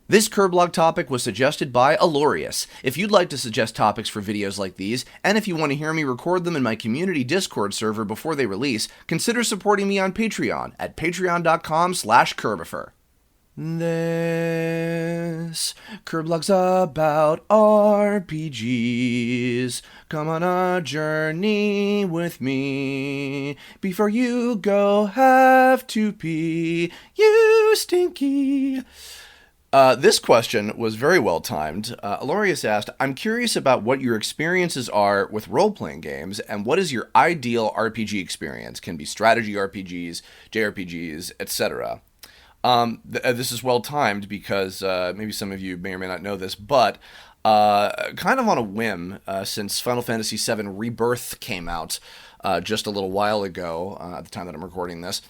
This Kirblog topic was suggested by Alorius. If you'd like to suggest topics for videos like these, and if you want to hear me record them in my community Discord server before they release, consider supporting me on Patreon at patreon.com/Kirbifer. This Kirblog's about RPGs. Come on a journey with me. Before you go have to pee, you stinky. This question was very well timed. Alorius asked, I'm curious about what your experiences are with role-playing games, and what is your ideal RPG experience? Can be strategy RPGs, JRPGs, etc. This is well timed because maybe some of you may or may not know this, but kind of on a whim, since Final Fantasy VII Rebirth came out just a little while ago, at the time that I'm recording this,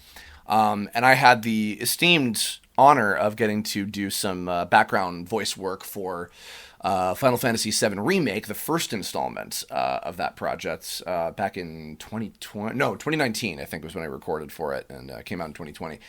and I had the esteemed honor of getting to do some background voice work for Final Fantasy VII Remake, the first installment of that project, back in 2019, I think was when I recorded for it, and came out in 2020.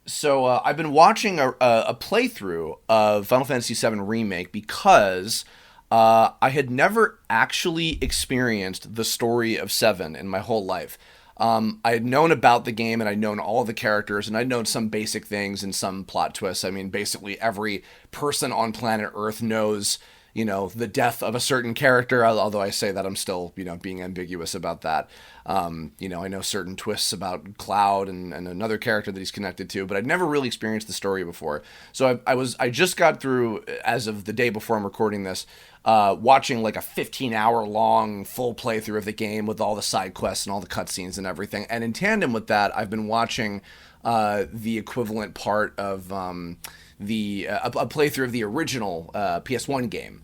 So I've been watching a playthrough of Final Fantasy VII Remake because I had never actually experienced the story of 7 in my whole life. I had known about the game, and I'd known all of the characters, and I'd known some basic things and some plot twists. I mean, basically every person on planet Earth knows, the death of a certain character, although I say that I'm still, being ambiguous about that. I know certain twists about Cloud and another character that he's connected to, but I'd never really experienced the story before. So I just got through, as of the day before I'm recording this, watching like a 15-hour long full playthrough of the game with all the side quests and all the cutscenes and everything. And in tandem with that, I've been watching the equivalent part of a playthrough of the original PS1 game,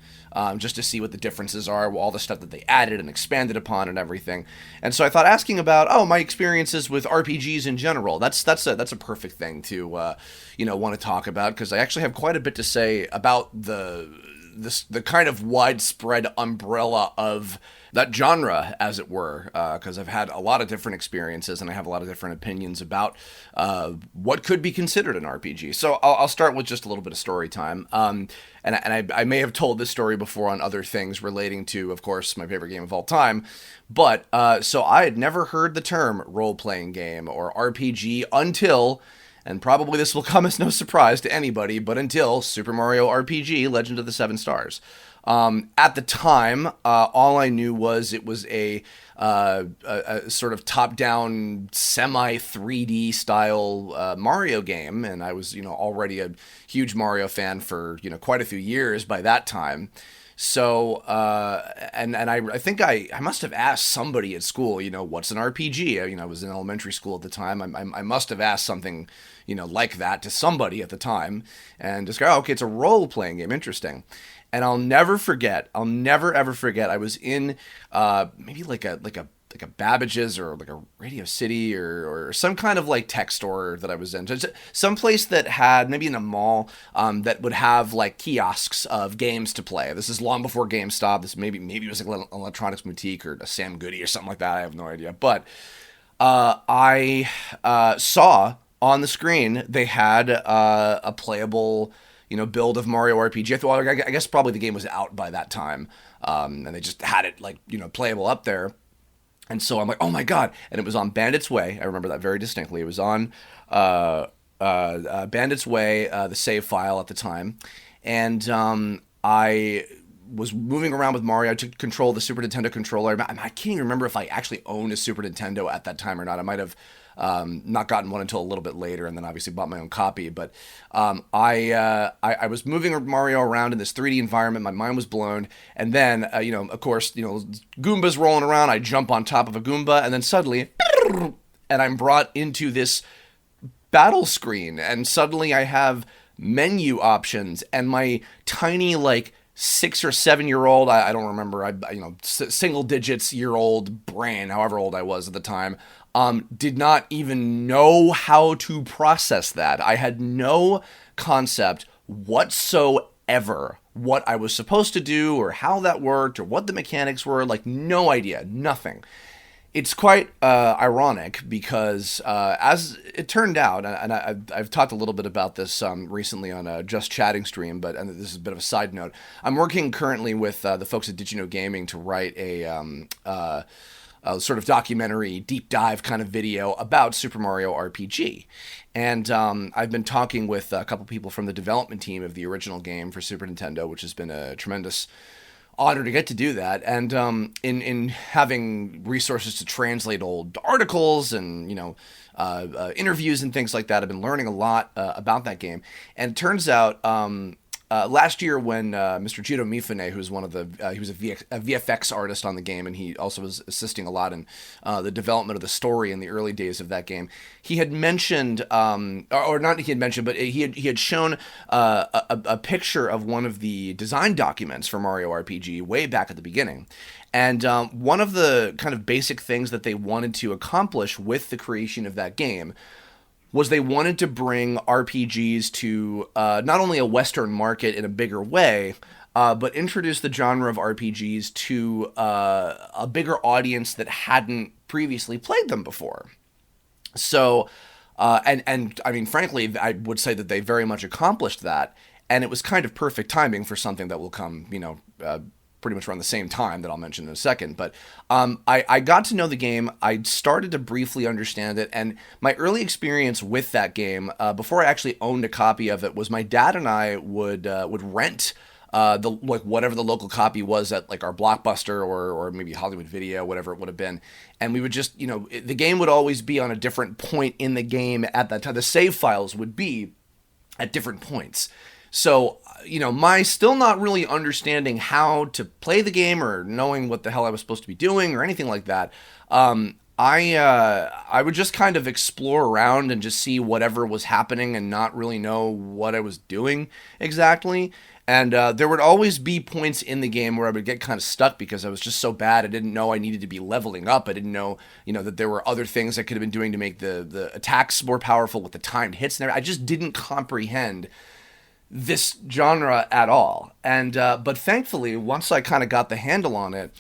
just to see what the differences are, all the stuff that they added and expanded upon and everything. And so I thought asking about my experiences with RPGs in general. That's a perfect thing to want to talk about, because I actually have quite a bit to say about the kind of widespread umbrella of that genre, as it were, because I've had a lot of different experiences and I have a lot of different opinions about what could be considered an RPG. So I'll start with just a little bit of story time. And I may have told this story before on other things relating to, of course, my favorite game of all time. But so I had never heard the term role-playing game or RPG until, and probably this will come as no surprise to anybody, but until Super Mario RPG Legend of the Seven Stars. At the time, all I knew was it was a sort of top-down, semi-3D style Mario game, and I was, already a huge Mario fan for, quite a few years by that time. So, and I think I must have asked somebody at school, what's an RPG? I was in elementary school at the time. I must have asked something, like that to somebody at the time, and just go, oh, okay, it's a role-playing game. Interesting. And I'll never ever forget. I was in maybe like a Babbage's or like a Radio City or some kind of like tech store that I was in. Some place that had, maybe in a mall, that would have like kiosks of games to play. This is long before GameStop. This maybe it was like an electronics boutique or a Sam Goody or something like that. I have no idea. But I saw on the screen they had a playable build of Mario RPG. I thought, I guess probably the game was out by that time, and they just had it like playable up there. And so I'm like, oh my god! And it was on Bandit's Way. I remember that very distinctly. It was on Bandit's Way, the save file at the time, and I was moving around with Mario. I took control of the Super Nintendo controller. I can't even remember if I actually owned a Super Nintendo at that time or not. I might have not gotten one until a little bit later, and then obviously bought my own copy. But I was moving Mario around in this 3D environment. My mind was blown. And then, of course, Goombas rolling around. I jump on top of a Goomba, and then suddenly, and I'm brought into this battle screen. And suddenly I have menu options, and my tiny, 6 or 7 year old, I don't remember, single digits year old brain, however old I was at the time, did not even know how to process that. I had no concept whatsoever what I was supposed to do or how that worked or what the mechanics were, no idea, nothing. It's quite ironic because, as it turned out, and I've talked a little bit about this recently on a Just Chatting stream, but and this is a bit of a side note. I'm working currently with the folks at Did You Know Gaming to write a sort of documentary deep dive kind of video about Super Mario RPG. And I've been talking with a couple people from the development team of the original game for Super Nintendo, which has been a tremendous honor to get to do that. And in having resources to translate old articles and interviews and things like that, I've been learning a lot about that game. And it turns out last year when Mr. Jiro Mifune, who's one of he was a VFX artist on the game, and he also was assisting a lot in the development of the story in the early days of that game. He had mentioned, or not he had mentioned, but he had shown a picture of one of the design documents for Mario RPG way back at the beginning. And one of the kind of basic things that they wanted to accomplish with the creation of that game was they wanted to bring RPGs to not only a Western market in a bigger way, but introduce the genre of RPGs to a bigger audience that hadn't previously played them before. So, and I mean, frankly, I would say that they very much accomplished that, and it was kind of perfect timing for something that will come, pretty much around the same time that I'll mention in a second. But I got to know the game. I started to briefly understand it. And my early experience with that game, before I actually owned a copy of it, was my dad and I would rent whatever the local copy was at like our Blockbuster or maybe Hollywood Video, whatever it would have been. And we would just, the game would always be on a different point in the game at that time. The save files would be at different points. So, my still not really understanding how to play the game or knowing what the hell I was supposed to be doing or anything like that, I would just kind of explore around and just see whatever was happening and not really know what I was doing exactly. And there would always be points in the game where I would get kind of stuck because I was just so bad. I didn't know I needed to be leveling up. I didn't know, that there were other things I could have been doing to make the attacks more powerful with the timed hits and everything. I just didn't comprehend this genre at all. And but thankfully, once I kind of got the handle on it,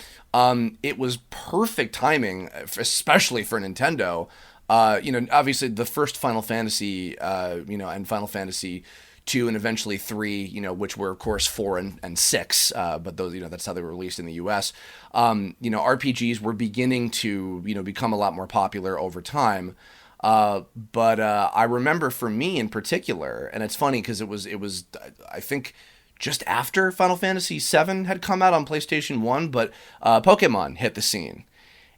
it was perfect timing, especially for Nintendo. Obviously the first Final Fantasy, and Final Fantasy 2 and eventually 3, which were of course 4 and 6, but those, that's how they were released in the US. RPGs were beginning to, become a lot more popular over time. But I remember for me in particular, and it's funny because it was I think just after Final Fantasy VII had come out on PlayStation 1, but Pokemon hit the scene.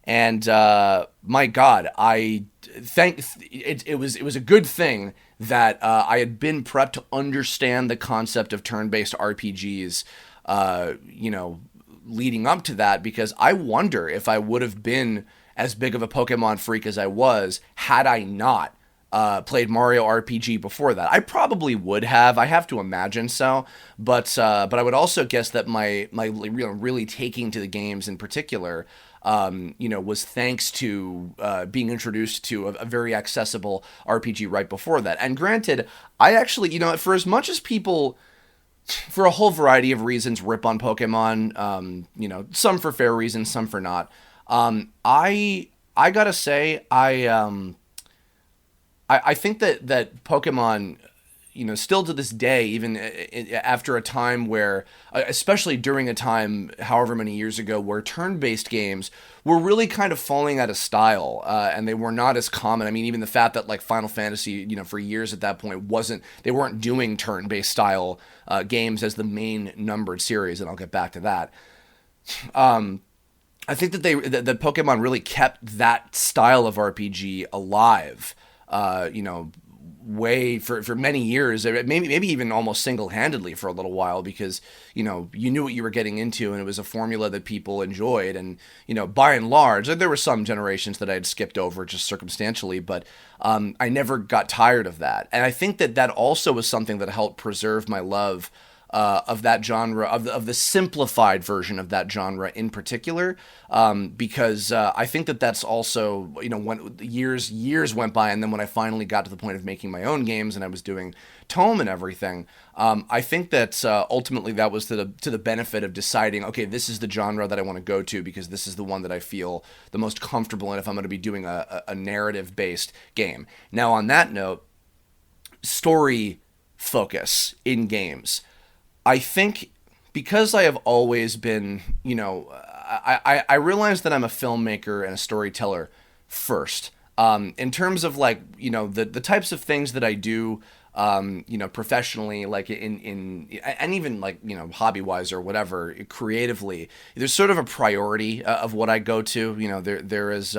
And my God, it was a good thing that I had been prepped to understand the concept of turn-based RPGs, leading up to that, because I wonder if I would have been as big of a Pokemon freak as I was had I not played Mario RPG before that. I probably would have. I have to imagine so. But I would also guess that my really taking to the games in particular, was thanks to being introduced to a very accessible RPG right before that. And granted, I actually, for as much as people, for a whole variety of reasons, rip on Pokemon, some for fair reasons, some for not. I gotta say, I think that Pokemon, still to this day, even after a time where, especially during a time, however many years ago, where turn-based games were really kind of falling out of style, and they were not as common. I mean, even the fact that like Final Fantasy, for years at that point they weren't doing turn-based style games as the main numbered series, and I'll get back to that. I think that that Pokemon really kept that style of RPG alive, way for many years, maybe even almost single-handedly for a little while, because you knew what you were getting into, and it was a formula that people enjoyed. And by and large, there were some generations that I had skipped over just circumstantially, but I never got tired of that. And I think that also was something that helped preserve my love of that genre, of the simplified version of that genre in particular, because I think that that's also, when years went by, and then when I finally got to the point of making my own games and I was doing tome and everything, I think that ultimately that was to the benefit of deciding, okay, this is the genre that I want to go to because this is the one that I feel the most comfortable in if I'm going to be doing a narrative based game. Now, on that note, story focus in games. I think because I have always been, I realize that I'm a filmmaker and a storyteller first. In terms of the types of things that I do, professionally, like and even hobby wise or whatever, creatively, there's sort of a priority of what I go to. There is,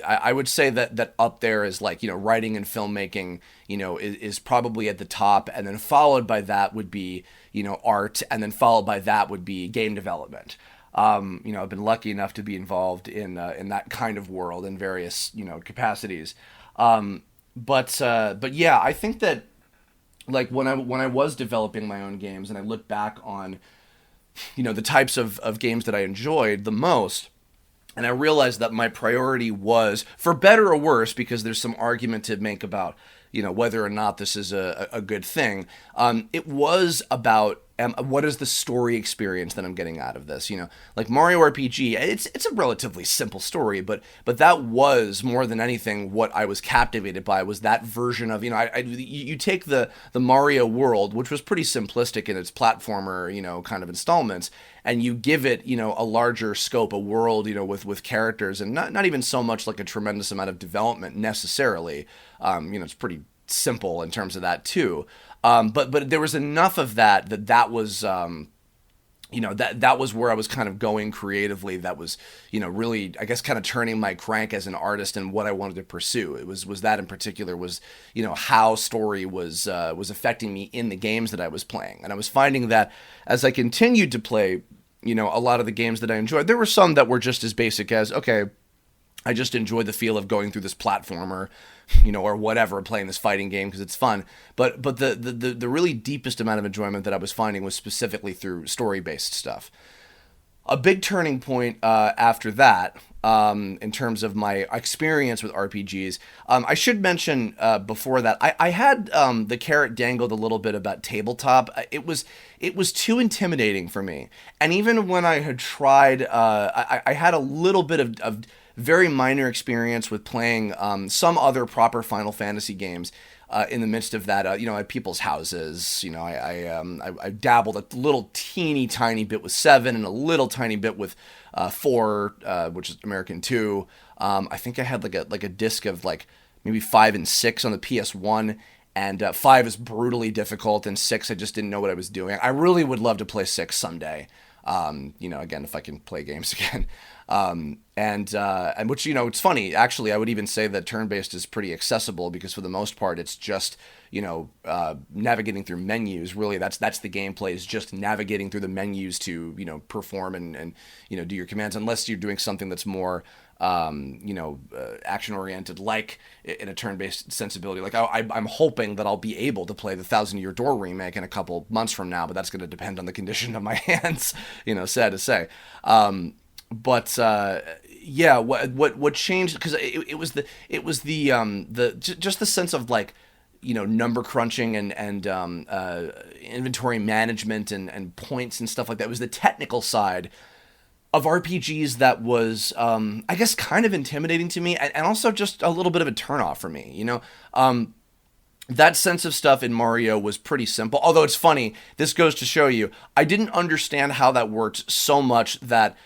I would say that up there is writing and filmmaking, is probably at the top, and then followed by that would be, art, and then followed by that would be game development. I've been lucky enough to be involved in that kind of world in various, capacities. But yeah, I think that when I was developing my own games and I look back on, the types of games that I enjoyed the most, and I realized that my priority was, for better or worse, because there's some argument to make about, whether or not this is a good thing. It was about what is the story experience that I'm getting out of this? Like Mario RPG, it's a relatively simple story, but that was more than anything what I was captivated by, was that version of, you take the Mario world, which was pretty simplistic in its platformer, kind of installments, and you give it, a larger scope, a world, with characters, and not even so much like a tremendous amount of development necessarily. It's pretty simple in terms of that too. But there was enough of that was, that was where I was kind of going creatively. That was, really, I guess, kind of turning my crank as an artist and what I wanted to pursue. It was that in particular was, how story was affecting me in the games that I was playing. And I was finding that as I continued to play, a lot of the games that I enjoyed, there were some that were just as basic as, okay, I just enjoy the feel of going through this platformer, or whatever, playing this fighting game because it's fun. But the really deepest amount of enjoyment that I was finding was specifically through story-based stuff. A big turning point after that, in terms of my experience with RPGs, I should mention before that, I had the carrot dangled a little bit about tabletop. It was too intimidating for me. And even when I had tried, I had a little bit of very minor experience with playing some other proper Final Fantasy games in the midst of that, at people's houses. I dabbled a little teeny tiny bit with 7 and a little tiny bit with 4, which is American 2. I think I had like a disc of maybe 5 and 6 on the PS1. And 5 is brutally difficult, and 6 I just didn't know what I was doing. I really would love to play 6 someday. Again, if I can play games again. And which, it's funny, actually, I would even say that turn-based is pretty accessible because for the most part, it's just, navigating through menus. Really, that's the gameplay, is just navigating through the menus to, perform and do your commands, unless you're doing something that's more, action-oriented, like in a turn-based sensibility. Like I'm hoping that I'll be able to play the Thousand Year Door remake in a couple months from now, but that's going to depend on the condition of my hands, sad to say. But yeah, what changed, because it was the just the sense of number crunching and inventory management and points and stuff like that. It was the technical side of RPGs that was, I guess, kind of intimidating to me, and also just a little bit of a turnoff for me. That sense of stuff in Mario was pretty simple. Although it's funny, this goes to show you, I didn't understand how that worked so much that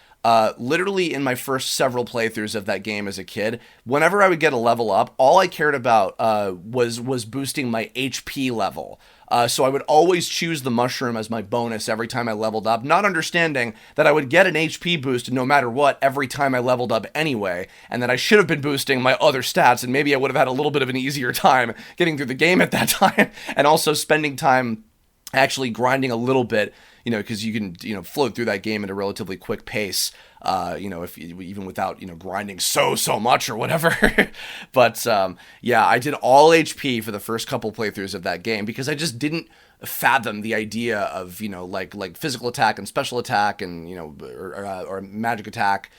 literally in my first several playthroughs of that game as a kid, whenever I would get a level up, all I cared about was boosting my HP level. So I would always choose the mushroom as my bonus every time I leveled up, not understanding that I would get an HP boost no matter what every time I leveled up anyway, and that I should have been boosting my other stats, and maybe I would have had a little bit of an easier time getting through the game at that time, and also spending time actually grinding a little bit, because you can, float through that game at a relatively quick pace, if even without, grinding so much or whatever. But yeah, I did all HP for the first couple playthroughs of that game because I just didn't fathom the idea of, like physical attack and special attack and, or magic attack,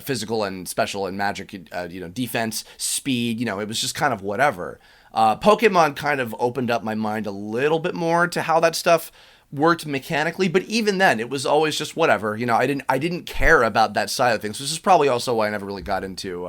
physical and special and magic, defense, speed, it was just kind of whatever. Pokemon kind of opened up my mind a little bit more to how that stuff worked mechanically, but even then, it was always just whatever. I didn't care about that side of things. This is probably also why I never really got into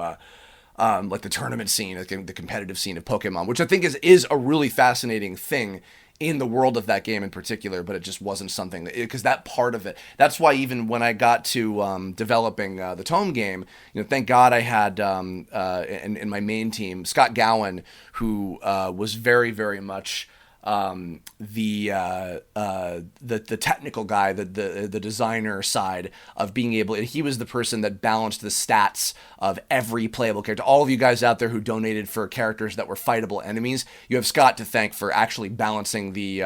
like the tournament scene, the competitive scene of Pokemon, which I think is a really fascinating thing in the world of that game in particular, but it just wasn't something because that part of it. That's why even when I got to developing the Tome game, thank God I had in my main team Scott Gowan, who was very, very much the technical guy, the designer side of being able. He was the person that balanced the stats of every playable character. All of you guys out there who donated for characters that were fightable enemies, you have Scott to thank for actually balancing the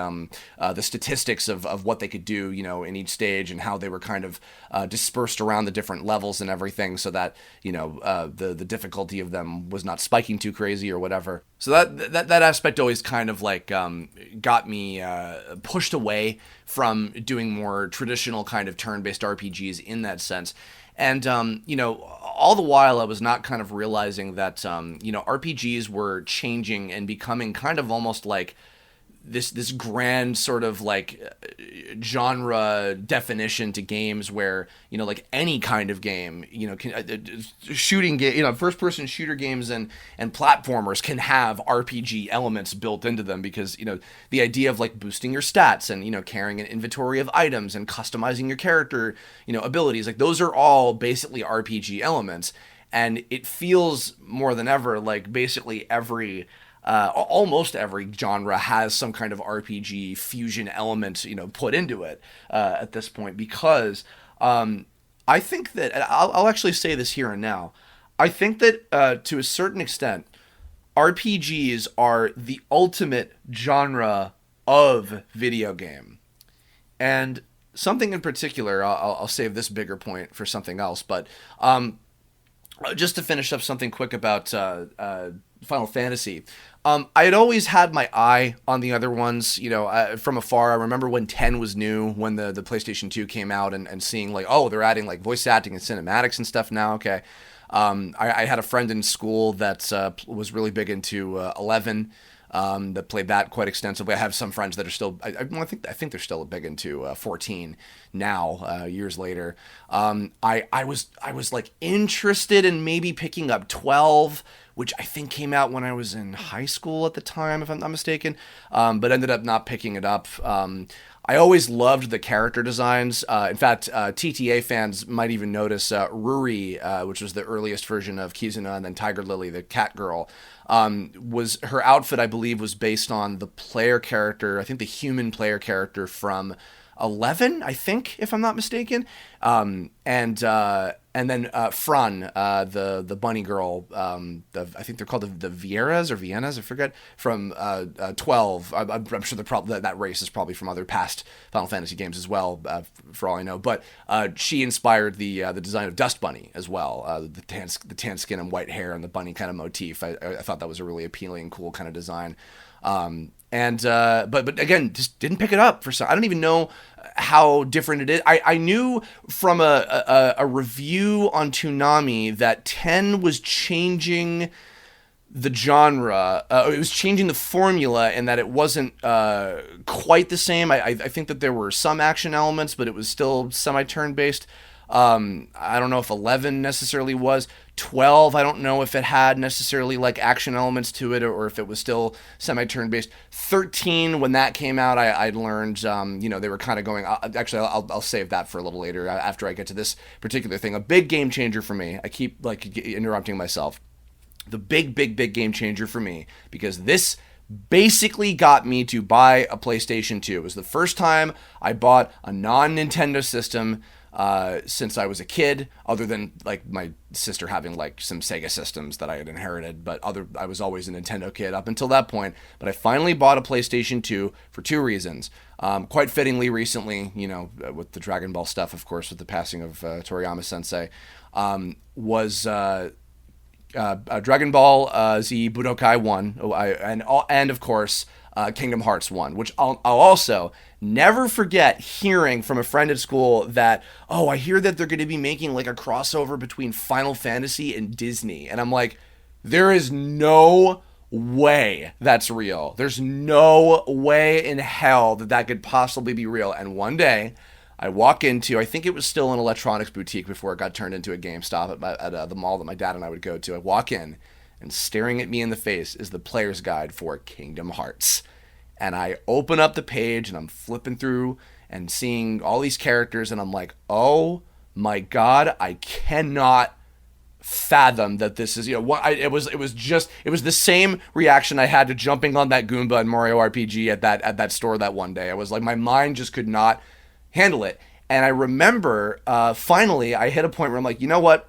statistics of what they could do, in each stage and how they were kind of dispersed around the different levels and everything, so that the difficulty of them was not spiking too crazy or whatever. So that aspect always kind of like got me pushed away from doing more traditional kind of turn-based RPGs in that sense. And, all the while I was not kind of realizing that, RPGs were changing and becoming kind of almost like this grand sort of like genre definition to games where, like any kind of game, can shooting game, first person shooter games and platformers can have RPG elements built into them because, the idea of like boosting your stats and, carrying an inventory of items and customizing your character, abilities, like those are all basically RPG elements. And it feels more than ever like basically almost every genre has some kind of RPG fusion element, put into it at this point, because I think that, I'll actually say this here and now, I think that to a certain extent, RPGs are the ultimate genre of video game. And something in particular, I'll save this bigger point for something else, but just to finish up something quick about Final Fantasy. I had always had my eye on the other ones, from afar. I remember when 10 was new, when the PlayStation 2 came out, and seeing like, oh, they're adding like voice acting and cinematics and stuff now. Okay. I had a friend in school that was really big into 11. That played that quite extensively. I have some friends that are still. I think they're still big into 14 now, years later. I was like interested in maybe picking up 12, which I think came out when I was in high school at the time, if I'm not mistaken. But ended up not picking it up. I always loved the character designs. In fact, TTA fans might even notice Ruri, which was the earliest version of Kizuna, and then Tiger Lily, the cat girl. Was her outfit, I believe, was based on the player character, I think the human player character from 11, I think, if I'm not mistaken. And then Fran, the bunny girl, I think they're called the Vieras or Viennas, I forget, from 12. I'm sure that race is probably from other past Final Fantasy games as well, for all I know. But she inspired the design of Dust Bunny as well, the tan skin and white hair and the bunny kind of motif. I thought that was a really appealing, cool kind of design. But again, just didn't pick it up for some. I don't even know how different it is. I knew from a review on Toonami that 10 was changing the genre. It was changing the formula, and that it wasn't quite the same. I think that there were some action elements, but it was still semi-turn based. I don't know if 11 necessarily was. 12, I don't know if it had necessarily like action elements to it, or if it was still semi-turn based. 13, when that came out, I learned, they were kind of going. Actually, I'll save that for a little later after I get to this particular thing. A big game changer for me. I keep like interrupting myself. The big game changer for me, because this basically got me to buy a PlayStation 2. It was the first time I bought a non-Nintendo system since I was a kid, other than like my sister having like some Sega systems that I had inherited, but I was always a Nintendo kid up until that point. But I finally bought a PlayStation 2 for two reasons. Quite fittingly recently, with the Dragon Ball stuff, of course, with the passing of Toriyama Sensei, was Dragon Ball Z Budokai 1, and of course Kingdom Hearts 1, which I'll also never forget hearing from a friend at school that, oh, I hear that they're going to be making like a crossover between Final Fantasy and Disney. And I'm like, there is no way that's real. There's no way in hell that could possibly be real. And one day I walk into, I think it was still an electronics boutique before it got turned into a GameStop at the mall that my dad and I would go to. I walk in, and staring at me in the face is the player's guide for Kingdom Hearts. And I open up the page, and I'm flipping through and seeing all these characters, and I'm like, oh my God, I cannot fathom that this is, it was the same reaction I had to jumping on that Goomba in Mario RPG at that store that one day. I was like, my mind just could not handle it. And I remember finally I hit a point where I'm like, you know what?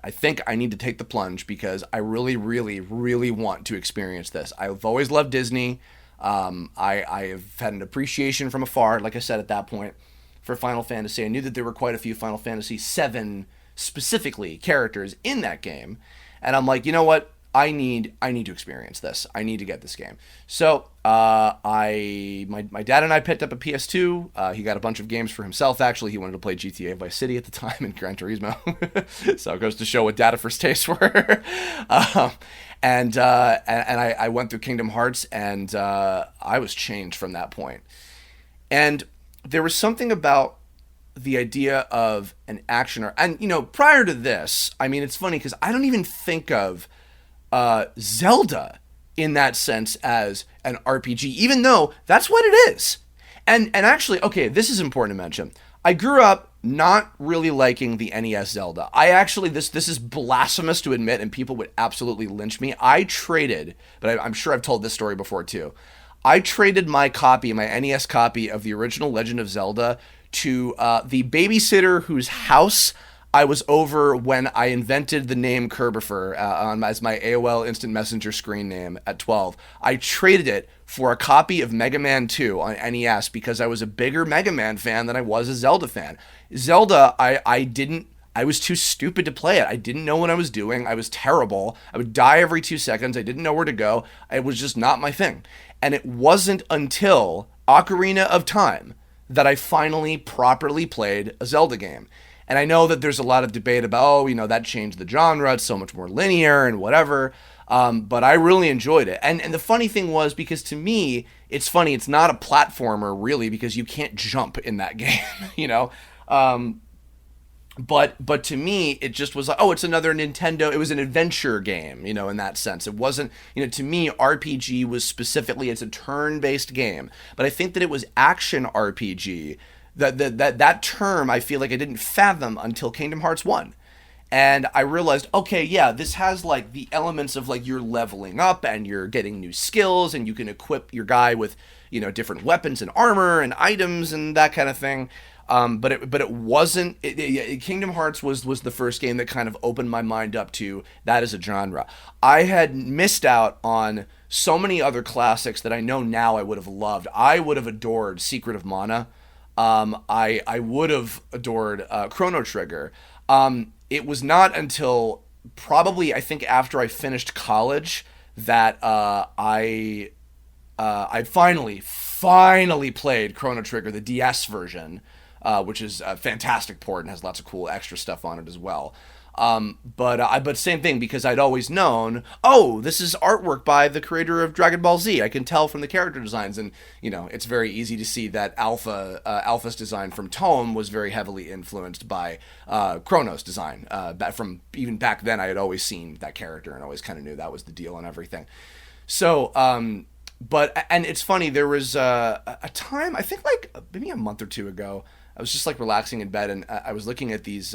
I think I need to take the plunge because I really, really, really want to experience this. I've always loved Disney. I have had an appreciation from afar, like I said at that point, for Final Fantasy. I knew that there were quite a few Final Fantasy VII specifically characters in that game. And I'm like, you know what? I need to experience this. I need to get this game. So my dad and I picked up a PS2. He got a bunch of games for himself. Actually, he wanted to play GTA Vice City at the time and Gran Turismo. So it goes to show what data first tastes were. And I went through Kingdom Hearts, and I was changed from that point. And there was something about the idea of an action, and prior to this, I mean, it's funny because I don't even think of Zelda in that sense as an RPG, even though that's what it is. And actually, okay, this is important to mention. I grew up not really liking the NES Zelda. I actually, this is blasphemous to admit, and people would absolutely lynch me. I traded, but I'm sure I've told this story before too. I traded my NES copy of the original Legend of Zelda to the babysitter whose house I was over when I invented the name Kerbifer as my AOL Instant Messenger screen name at 12. I traded it for a copy of Mega Man 2 on NES because I was a bigger Mega Man fan than I was a Zelda fan. Zelda, I was too stupid to play it. I didn't know what I was doing. I was terrible. I would die every 2 seconds. I didn't know where to go. It was just not my thing. And it wasn't until Ocarina of Time that I finally properly played a Zelda game. And I know that there's a lot of debate about, that changed the genre. It's so much more linear and whatever. But I really enjoyed it. And the funny thing was, because to me, it's funny, it's not a platformer really, because you can't jump in that game, But to me, it just was like, oh, it's another Nintendo. It was an adventure game, in that sense. It wasn't, to me, RPG was specifically, it's a turn-based game. But I think that it was action RPG. That term, I feel like I didn't fathom until Kingdom Hearts 1. And I realized, okay, yeah, this has like the elements of like you're leveling up and you're getting new skills and you can equip your guy with, different weapons and armor and items and that kind of thing. But it wasn't, Kingdom Hearts was the first game that kind of opened my mind up to that as a genre. I had missed out on so many other classics that I know now I would have loved. I would have adored Secret of Mana. I would have adored Chrono Trigger. It was not until probably, I think, after I finished college that I finally played Chrono Trigger, the DS version, which is a fantastic port and has lots of cool extra stuff on it as well. But same thing, because I'd always known, oh, this is artwork by the creator of Dragon Ball Z. I can tell from the character designs, and it's very easy to see that Alpha's design from Tome was very heavily influenced by Chrono's design. From even back then, I had always seen that character and always kind of knew that was the deal and everything. So, and it's funny, there was a time, I think like maybe a month or two ago, I was just like relaxing in bed, and I was looking at these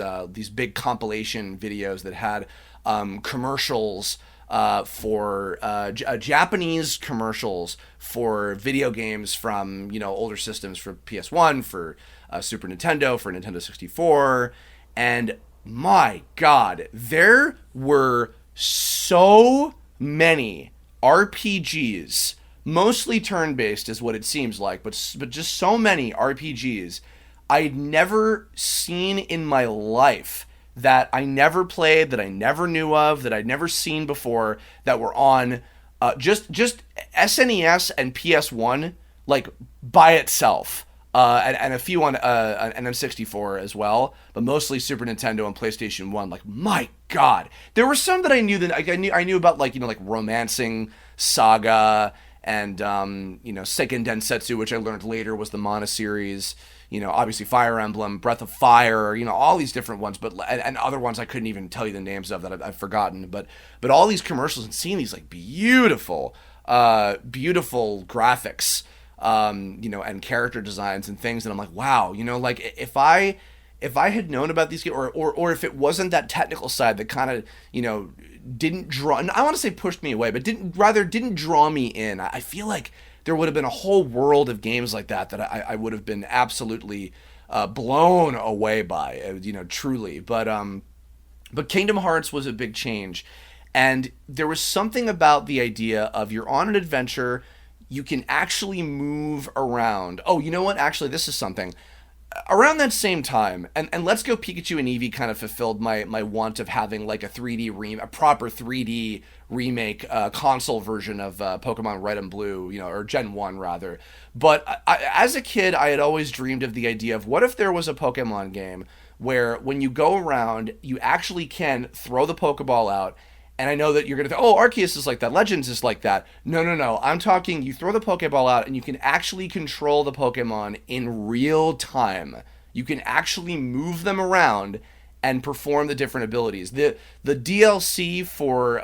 big compilation videos that had commercials for Japanese commercials for video games from older systems, for PS1, for Super Nintendo, for Nintendo 64, and my God, there were so many RPGs, mostly turn-based is what it seems like, but just so many RPGs I'd never seen in my life, that I never played, that I never knew of, that I'd never seen before, that were on just SNES and PS1, like by itself. And a few on an N64 as well, but mostly Super Nintendo and PlayStation 1. Like, my God, there were some that I knew, I knew about, like like Romancing Saga, and Seiken Densetsu, which I learned later was the Mana series. Obviously Fire Emblem, Breath of Fire, all these different ones, but and other ones I couldn't even tell you the names of that I've forgotten. But all these commercials, and seeing these like beautiful graphics, and character designs and things, and I'm like, wow, like if I had known about these games, or if it wasn't that technical side that kind of didn't draw, I want to say pushed me away, but didn't draw me in, I feel like there would have been a whole world of games like that I would have been absolutely blown away by, truly. But Kingdom Hearts was a big change, and there was something about the idea of, you're on an adventure, you can actually move around. Oh, you know what? Actually, this is something. Around that same time, and Let's Go Pikachu and Eevee kind of fulfilled my want of having like a proper 3D remake console version of Pokemon Red and Blue, or Gen 1 rather. But as a kid, I had always dreamed of the idea of, what if there was a Pokemon game where when you go around, you actually can throw the Pokeball out. And I know that you're going to think, oh, Arceus is like that, Legends is like that. No. I'm talking, you throw the Pokeball out and you can actually control the Pokemon in real time. You can actually move them around and perform the different abilities. The DLC for,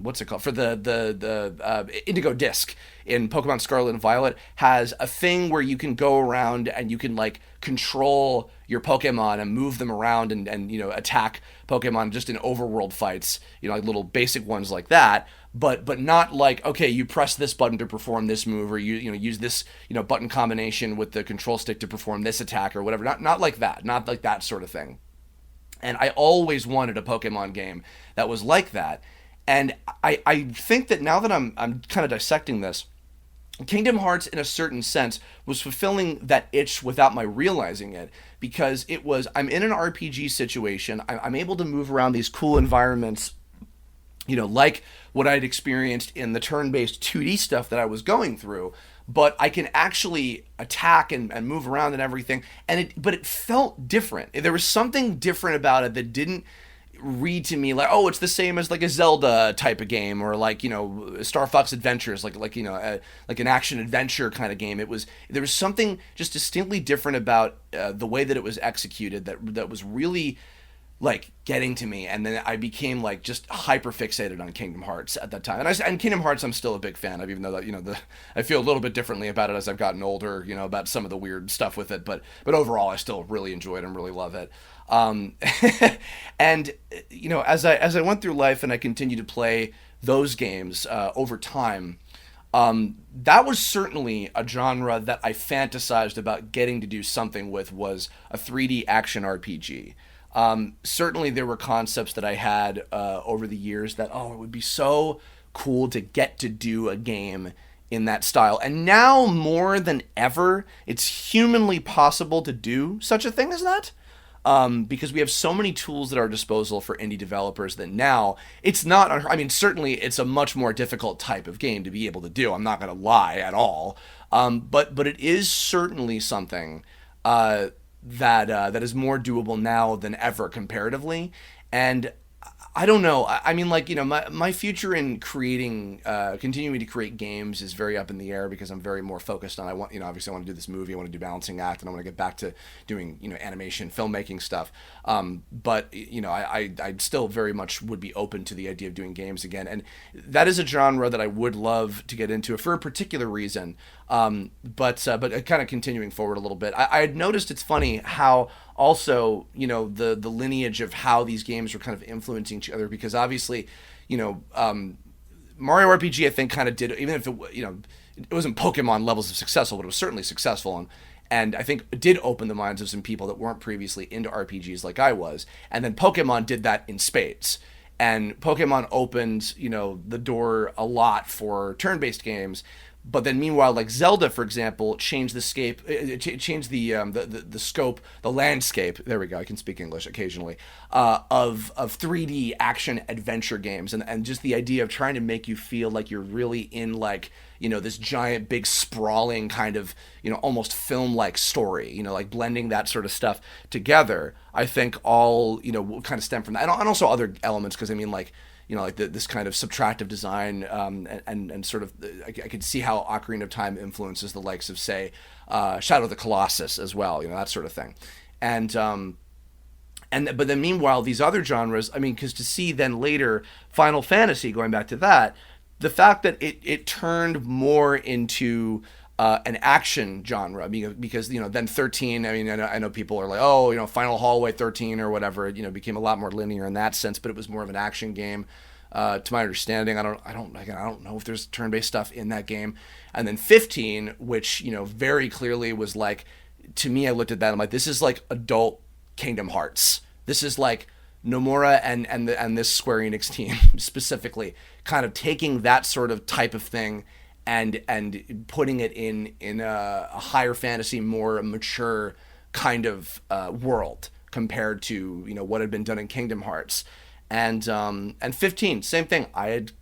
what's it called? For the Indigo Disc in Pokemon Scarlet and Violet has a thing where you can go around and you can like control your Pokemon and move them around and attack Pokemon just in overworld fights, like little basic ones like that, but not like, okay, you press this button to perform this move, or you use this button combination with the control stick to perform this attack or whatever. Not like that sort of thing. And I always wanted a Pokemon game that was like that. And I think that now that I'm kind of dissecting this, Kingdom Hearts, in a certain sense, was fulfilling that itch without my realizing it, because I'm in an RPG situation, I'm able to move around these cool environments, like what I'd experienced in the turn-based 2D stuff that I was going through, but I can actually attack and move around and everything, but it felt different. There was something different about it that didn't read to me like, oh, it's the same as like a Zelda type of game, or like Star Fox Adventures, like like an action adventure kind of game. There was something just distinctly different about the way that it was executed that was really like getting to me, and then I became like just hyper fixated on Kingdom Hearts at that time. And Kingdom Hearts I'm still a big fan of, even though that I feel a little bit differently about it as I've gotten older, about some of the weird stuff with it, but overall I still really enjoy it and really love it. And as I went through life and I continued to play those games over time, that was certainly a genre that I fantasized about getting to do something with, was a 3D action RPG. Certainly there were concepts that I had over the years that, it would be so cool to get to do a game in that style. And now more than ever, it's humanly possible to do such a thing as that. Because we have so many tools at our disposal for indie developers that now it's not, certainly it's a much more difficult type of game to be able to do. I'm not going to lie at all. But it is certainly something that is more doable now than ever comparatively. And I don't know. My future in creating, continuing to create games is very up in the air, because I'm very more focused on, obviously I want to do this movie, I want to do Balancing Act, and I want to get back to doing, animation, filmmaking stuff. But I still very much would be open to the idea of doing games again. And that is a genre that I would love to get into for a particular reason. But kind of continuing forward a little bit, I had noticed, it's funny how also, the lineage of how these games were kind of influencing each other, because obviously, Mario RPG, I think, kind of did, even if it wasn't Pokemon levels of successful, but it was certainly successful, and I think it did open the minds of some people that weren't previously into RPGs like I was. And then Pokemon did that in spades. And Pokemon opened, the door a lot for turn-based games. But then, meanwhile, like Zelda, for example, changed the scape, it changed the scope, the landscape. There we go. I can speak English occasionally. Of 3D action adventure games, and just the idea of trying to make you feel like you're really in like this giant, big, sprawling kind of almost film-like story. Like blending that sort of stuff together. I think all kind of stem from that, and also other elements, because I mean like. Like this kind of subtractive design, and sort of, I could see how Ocarina of Time influences the likes of, say, Shadow of the Colossus as well, that sort of thing. And but then meanwhile, these other genres, I mean, because to see then later Final Fantasy, going back to that, the fact that it turned more into an action genre, because then 13, I mean, I know people are like, oh, Final Hallway 13 or whatever, became a lot more linear in that sense, but it was more of an action game, to my understanding. I don't know if there's turn-based stuff in that game. And then 15, which very clearly was like, to me, I looked at that, I'm like, this is like adult Kingdom Hearts. This is like Nomura and this Square Enix team specifically kind of taking that sort of type of thing and putting it in a higher fantasy, more mature kind of world compared to what had been done in Kingdom Hearts. And 15, same thing. I had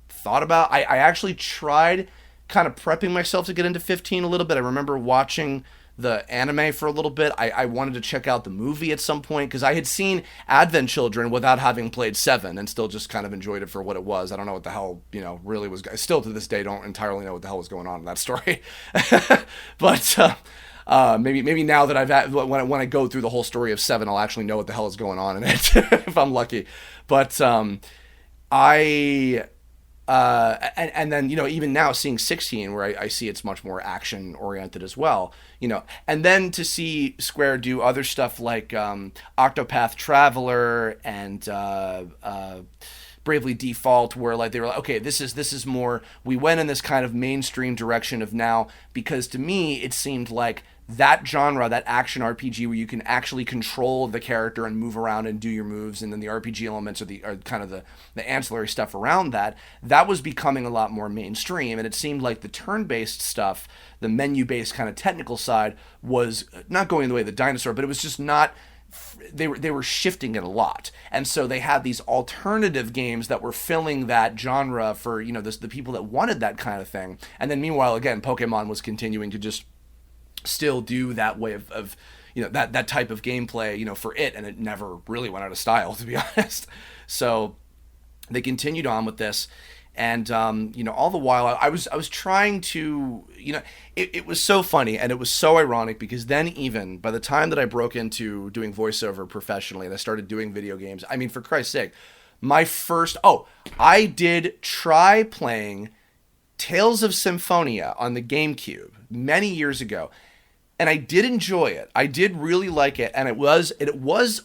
thought about. I actually tried kind of prepping myself to get into 15 a little bit. I remember watching the anime for a little bit. I wanted to check out the movie at some point, because I had seen Advent Children without having played 7 and still just kind of enjoyed it for what it was. I don't know what the hell, really was. I still to this day don't entirely know what the hell was going on in that story. But maybe now that I've had, when I go through the whole story of 7, I'll actually know what the hell is going on in it if I'm lucky. But and then even now seeing 16, where I see it's much more action oriented as well, and then to see Square do other stuff like Octopath Traveler and Bravely Default, where like they were like, okay, this is more, we went in this kind of mainstream direction of now, because to me it seemed like that genre, that action RPG where you can actually control the character and move around and do your moves, and then the RPG elements are kind of the ancillary stuff around that was becoming a lot more mainstream. And it seemed like the turn-based stuff, the menu-based kind of technical side, was not going the way of the dinosaur, but it was just not, they were shifting it a lot. And so they had these alternative games that were filling that genre for the people that wanted that kind of thing. And then meanwhile, again, Pokemon was continuing to just still do that way of that type of gameplay for it, and it never really went out of style, to be honest. So they continued on with this, and all the while I was trying to, it was so funny, and it was so ironic, because then even by the time that I broke into doing voiceover professionally and I started doing video games, I mean, for Christ's sake, I did try playing Tales of Symphonia on the GameCube many years ago. And I did enjoy it. I did really like it. And it was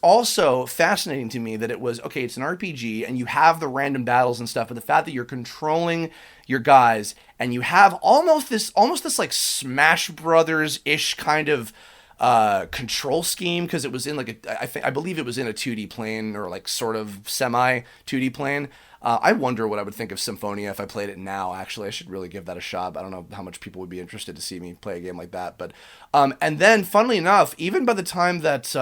also fascinating to me that it was, okay, it's an RPG and you have the random battles and stuff, but the fact that you're controlling your guys and you have almost this like Smash Brothers-ish kind of control scheme, because it was in like I believe it was in a 2D plane, or like sort of semi 2D plane. I wonder what I would think of Symphonia if I played it now. Actually, I should really give that a shot. I don't know how much people would be interested to see me play a game like that. But and then, funnily enough, even by the time that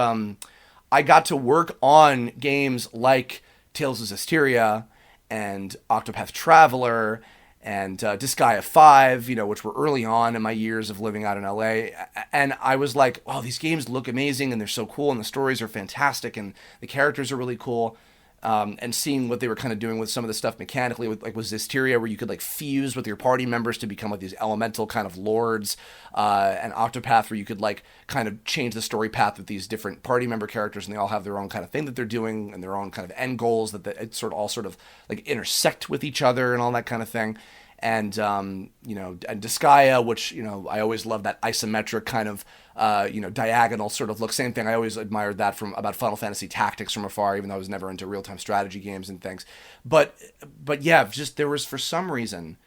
I got to work on games like Tales of Zestiria and Octopath Traveler and Disgaea 5, which were early on in my years of living out in LA. And I was like, oh, these games look amazing and they're so cool and the stories are fantastic and the characters are really cool. And seeing what they were kind of doing with some of the stuff mechanically, with Zestiria, where you could like fuse with your party members to become like these elemental kind of lords, and Octopath, where you could like kind of change the story path with these different party member characters, and they all have their own kind of thing that they're doing and their own kind of end goals that it all sort of like intersect with each other and all that kind of thing. and Disgaea, which I always love that isometric kind of diagonal sort of look. Same thing. I always admired that from about Final Fantasy Tactics from afar, even though I was never into real time strategy games and things. But yeah, just there was for some reason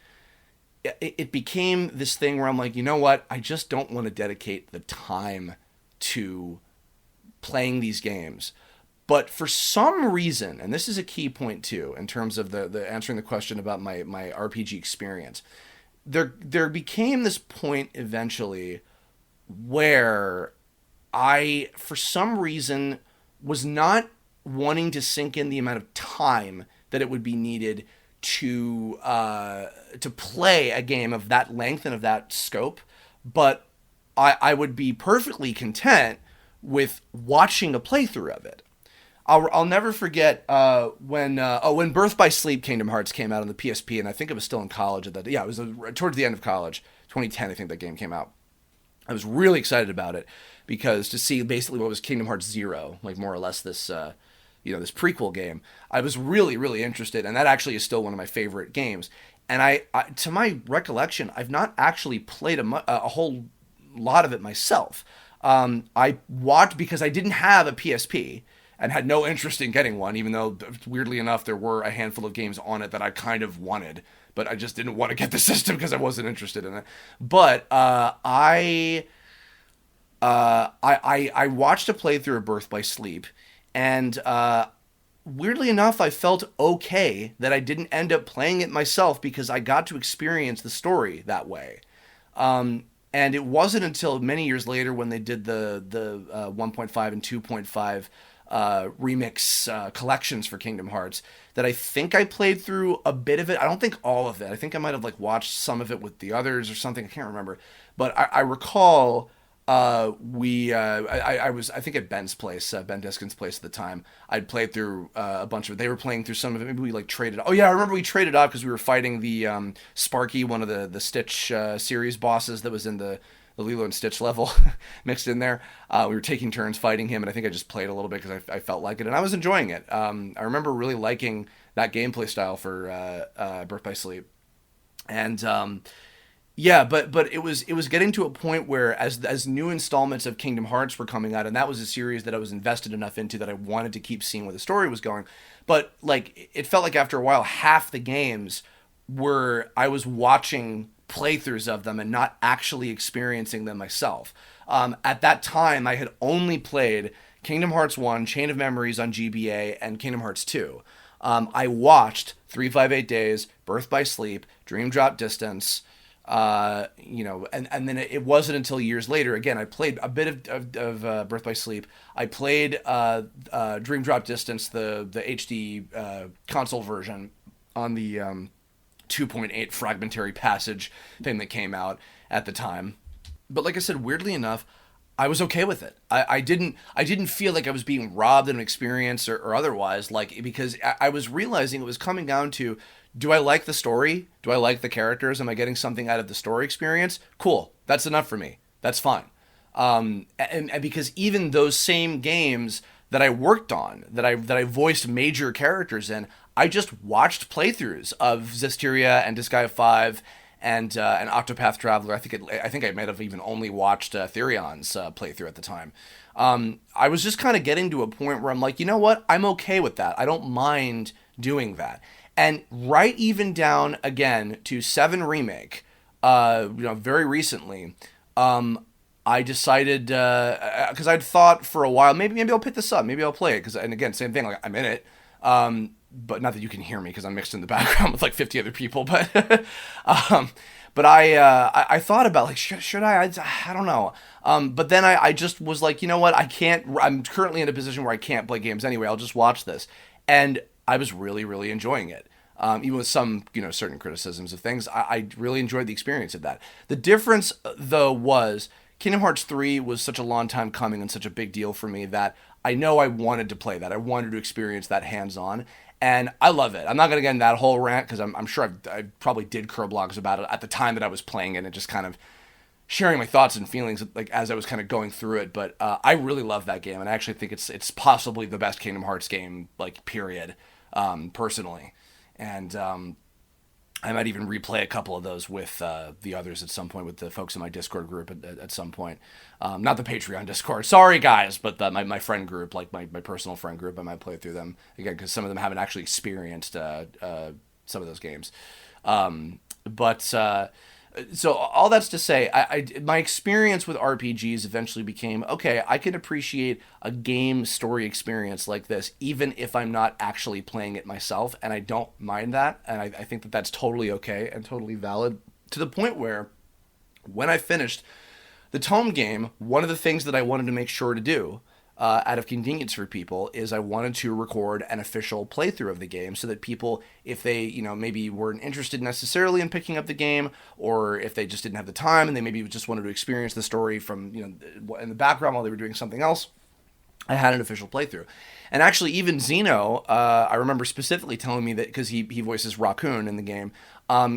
it became this thing where I'm like, you know what? I just don't want to dedicate the time to playing these games. But for some reason, and this is a key point too, in terms of the answering the question about my RPG experience, there became this point eventually where I, for some reason, was not wanting to sink in the amount of time that it would be needed to play a game of that length and of that scope, but I would be perfectly content with watching a playthrough of it. I'll never forget when Birth by Sleep Kingdom Hearts came out on the PSP, and I think it was still in college at that. Yeah, it was towards the end of college, 2010. I think that game came out. I was really excited about it because to see basically what was Kingdom Hearts Zero, like more or less this this prequel game, I was really really interested, and that actually is still one of my favorite games. And I to my recollection, I've not actually played a whole lot of it myself. I watched because I didn't have a PSP and had no interest in getting one, even though, weirdly enough, there were a handful of games on it that I kind of wanted, but I just didn't want to get the system because I wasn't interested in it. But I watched a playthrough of Birth by Sleep, and weirdly enough, I felt okay that I didn't end up playing it myself because I got to experience the story that way. And it wasn't until many years later when they did the 1.5 and 2.5 remix collections for Kingdom Hearts that I think I played through a bit of it. I don't think all of it. I think I might have watched some of it with the others or something. I can't remember. But I recall I think at Ben's place, Ben Diskin's place at the time. I'd played through a bunch of it. They were playing through some of it. Maybe we traded. Oh yeah, I remember we traded up because we were fighting the Sparky, one of the Stitch series bosses that was in the Lilo and Stitch level mixed in there. We were taking turns fighting him, and I think I just played a little bit because I felt like it, and I was enjoying it. I remember really liking that gameplay style for Birth by Sleep, and yeah, but it was getting to a point where as new installments of Kingdom Hearts were coming out, and that was a series that I was invested enough into that I wanted to keep seeing where the story was going. But it felt like after a while, half the games were I was watching playthroughs of them and not actually experiencing them myself. At that time, I had only played Kingdom Hearts 1, Chain of Memories on GBA, and Kingdom Hearts 2. I watched 358 Days, Birth by Sleep, Dream Drop Distance, and then it wasn't until years later, again, I played a bit of Birth by Sleep. I played Dream Drop Distance, the HD console version on the 2.8 fragmentary passage thing that came out at the time. But like I said, weirdly enough, I was okay with it. I didn't feel like I was being robbed of an experience or otherwise, because I was realizing it was coming down to, do I like the story? Do I like the characters? Am I getting something out of the story experience? Cool. That's enough for me. That's fine. And because even those same games that I worked on, that I voiced major characters in, I just watched playthroughs of Zestiria and Disgaea 5 and Octopath Traveler. I think I might have even only watched Therion's playthrough at the time. I was just kind of getting to a point where I'm like, you know what? I'm okay with that. I don't mind doing that. And right even down again to 7 Remake, very recently, I decided because I'd thought for a while maybe I'll pick this up, maybe I'll play it and again same thing, I'm in it. But not that you can hear me because I'm mixed in the background with 50 other people. But but I thought about should I don't know. But then I just was like, you know what, I can't. I'm currently in a position where I can't play games anyway. I'll just watch this, and I was really really enjoying it. Even with some certain criticisms of things, I really enjoyed the experience of that. The difference though was Kingdom Hearts 3 was such a long time coming and such a big deal for me that I know I wanted to play that. I wanted to experience that hands-on. And I love it. I'm not going to get in that whole rant because I'm sure I probably did Kirblogs about it at the time that I was playing it and just kind of sharing my thoughts and feelings as I was kind of going through it. But I really love that game, and I actually think it's possibly the best Kingdom Hearts game, period, personally. And I might even replay a couple of those with the others at some point, with the folks in my Discord group at some point. Not the Patreon Discord. Sorry, guys, but my friend group, like my personal friend group, I might play through them again because some of them haven't actually experienced some of those games. But so all that's to say, my experience with RPGs eventually became, okay, I can appreciate a game story experience like this even if I'm not actually playing it myself, and I don't mind that, and I think that that's totally okay and totally valid, to the point where when I finished the Tome game, one of the things that I wanted to make sure to do, out of convenience for people, is I wanted to record an official playthrough of the game so that people, if they, maybe weren't interested necessarily in picking up the game, or if they just didn't have the time and they maybe just wanted to experience the story from, in the background while they were doing something else, I had an official playthrough. And actually, even Zeno, I remember specifically telling me that, because he voices Raccoon in the game.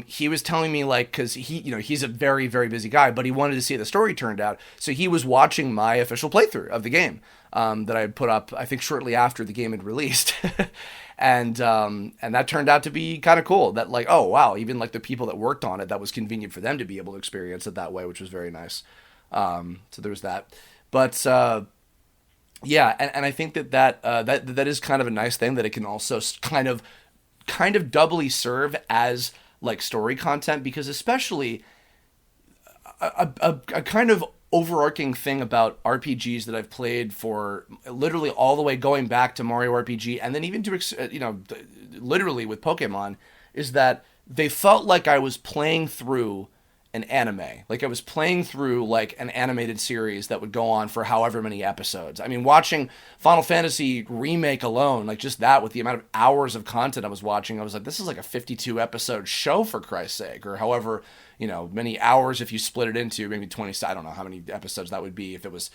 He was telling me, like, because he's a very, very busy guy, but he wanted to see how the story turned out. So he was watching my official playthrough of the game, that I had put up, I think, shortly after the game had released. And that turned out to be kind of cool. That, like, oh, wow, even like the people that worked on it, that was convenient for them to be able to experience it that way, which was very nice. So there was that. But yeah, and I think that is kind of a nice thing, that it can also kind of doubly serve as like story content, because especially a kind of overarching thing about RPGs that I've played for literally all the way going back to Mario RPG, and then even to literally with Pokemon, is that they felt like I was playing through an anime. Like I was playing through like an animated series that would go on for however many episodes. I mean, watching Final Fantasy Remake alone, like just that, with the amount of hours of content I was watching, I was like, this is like a 52 episode show, for Christ's sake, or however, many hours if you split it into maybe 20, I don't know how many episodes that would be if it was,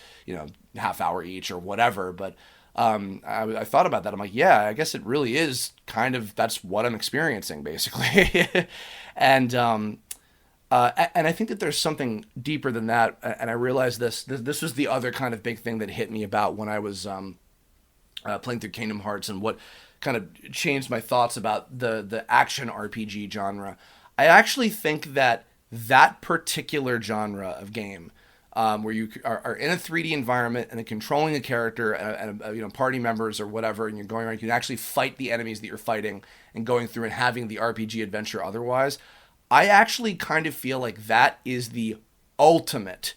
half hour each or whatever. But I thought about that. I'm like, yeah, I guess it really is kind of, that's what I'm experiencing basically. And I think that there's something deeper than that, and I realized this was the other kind of big thing that hit me about when I was playing through Kingdom Hearts, and what kind of changed my thoughts about the action RPG genre. I actually think that particular genre of game, where you are in a 3D environment and then controlling a character and party members or whatever, and you're going around, you can actually fight the enemies that you're fighting, and going through and having the RPG adventure otherwise. I actually kind of feel like that is the ultimate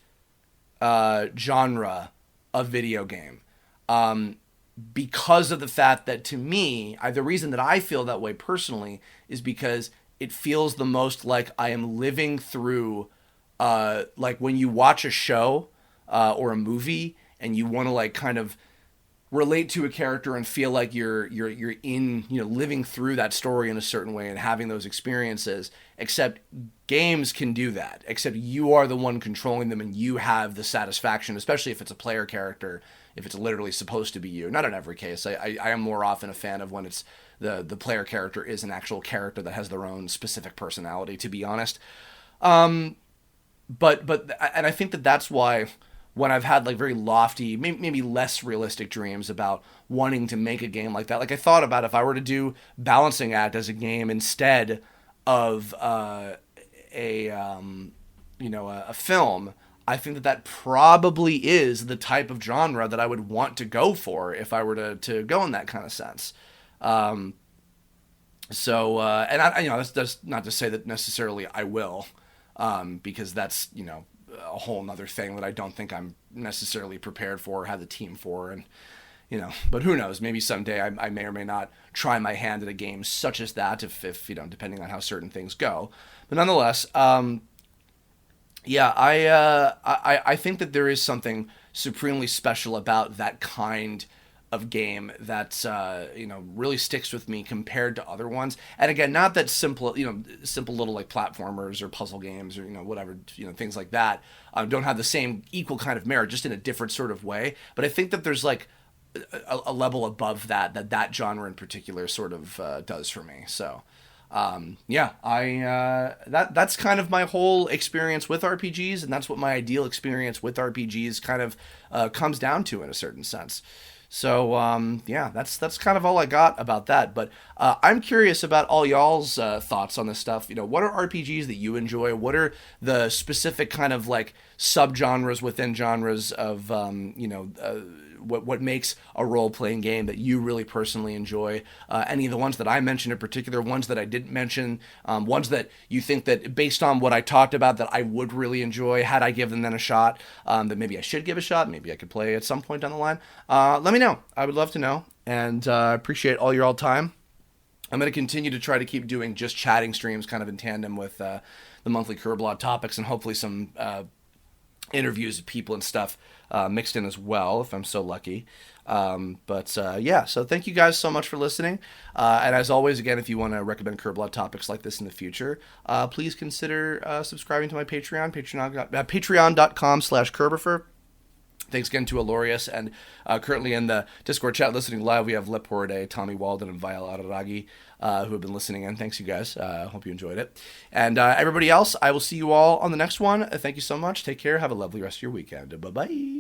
genre of video game, because of the fact that, to me, the reason that I feel that way personally is because it feels the most like I am living through, like when you watch a show or a movie and you want to like kind of relate to a character and feel like you're in, living through that story in a certain way and having those experiences. Except games can do that, except you are the one controlling them, and you have the satisfaction, especially if it's a player character, if it's literally supposed to be you. Not in every case. I am more often a fan of when it's the player character is an actual character that has their own specific personality, to be honest. But and I think that that's why, when I've had like very lofty, maybe less realistic dreams about wanting to make a game like that, like I thought about if I were to do Balancing Act as a game instead of a film, I think that probably is the type of genre that I would want to go for if I were to go in that kind of sense. And that's not to say that necessarily I will, because that's, a whole nother thing that I don't think I'm necessarily prepared for or have the team for. And, but who knows, maybe someday I may or may not try my hand at a game such as that, if depending on how certain things go. But nonetheless, yeah, I think that there is something supremely special about that kind of game that really sticks with me compared to other ones. And again, not that simple little like platformers or puzzle games or whatever, things like that don't have the same equal kind of merit, just in a different sort of way. But I think that there's like a level above that genre in particular sort of does for me. So yeah, that's kind of my whole experience with RPGs, and that's what my ideal experience with RPGs kind of comes down to in a certain sense. So yeah, that's kind of all I got about that. But I'm curious about all y'all's thoughts on this stuff. What are RPGs that you enjoy? What are the specific kind of like subgenres within genres of what makes a role playing game that you really personally enjoy? Any of the ones that I mentioned in particular, ones that I didn't mention, ones that you think that based on what I talked about that I would really enjoy had I given them a shot, that maybe I should give a shot, maybe I could play at some point down the line. Let me know. I would love to know, and appreciate all your all time. I'm going to continue to try to keep doing just chatting streams kind of in tandem with the monthly Kirblog topics and hopefully some interviews of people and stuff mixed in as well if I'm so lucky. But yeah, so thank you guys so much for listening. And as always, again, if you want to recommend Kirblog topics like this in the future, please consider subscribing to my Patreon, patreon.com/Kerbifer. Thanks again to Alorius, and currently in the Discord chat listening live, we have Leporde, Tommy Walden, and Vial Araragi, who have been listening in. Thanks, you guys. Hope you enjoyed it. And everybody else, I will see you all on the next one. Thank you so much. Take care. Have a lovely rest of your weekend. Bye-bye.